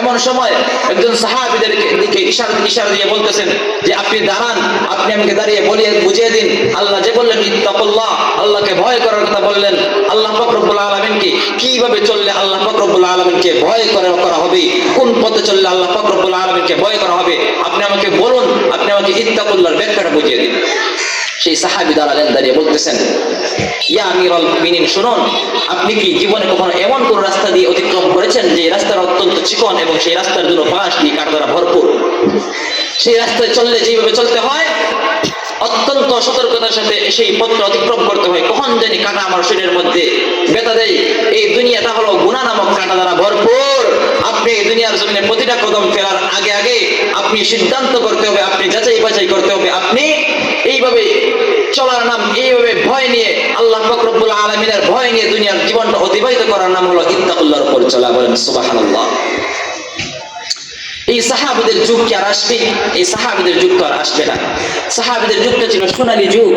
এমন সময় একজন সাহাবীদেরকে দিকে ইশারা দিয়ে বলতেছেন যে আপনি দাঁড়ান, আপনি আমাকে দাঁড়িয়ে বুঝিয়ে দিন আল্লাহ যে বললেন ইত্তাকুল্লাহ, আল্লাহকে ভয় করার কথা বললেন। আল্লাহ পাক রব্বুল আলামিনকে কিভাবে চললে আল্লাহ পাক রব্বুল আলামিনকে ভয় করা হবে, কোন পথে চললে আল্লাহ পাক রব্বুল আলামিনকে ভয় করা হবে, আপনি আমাকে বলুন, আপনি আমাকে ইত্তাকুল্লাহর ব্যাখ্যাটা বুঝিয়ে দিন। সেই সাহাবী দাঁড়ালেন, দাঁড়িয়ে বলতেছেন ইয়া আমিরুল মুমিনিন, শুনুন, আপনি কি জীবনে কখনো এমন কোন রাস্তা দিয়ে অতিক্রম করেছেন যে রাস্তাটা অত্যন্ত চিকন এবং সেই রাস্তার জন্য পাশ দিয়ে কাটা দ্বারা ভরপুর? সেই রাস্তায় চললে যেভাবে চলতে হয় অত্যন্ত সতর্কতার সাথে সেই পথটা অতিক্রম করতে হয়, কখন জানি কাটা আমার শরীরের মধ্যে ব্যথা দেয়। এই দুনিয়াটা হলো গুনাহ নামক কাটা দ্বারা ভরপুর। আপনি এই দুনিয়ার জমিনে প্রতিটা কদম ফেলার আগে আগে আপনি সিদ্ধান্ত করতে হবে, আপনি যাচাই বাছাই করতে হবে, আপনি এইভাবে চলার নাম, এইভাবে ভয় নিয়ে আল্লাহ পাক রব্বুল আলামিনের ভয় নিয়ে দুনিয়ার জীবনটা অতিবাহিত করার নাম হলো ইত্তাকুল্লাহর উপর চলা। বলেন সুবহানাল্লাহ। এই সাহাবীদের যুগ কি আর আসবে? এই সাহাবীদের যুগ তো আর আসবে না। সাহাবীদের যুগটা ছিল সোনালী যুগ।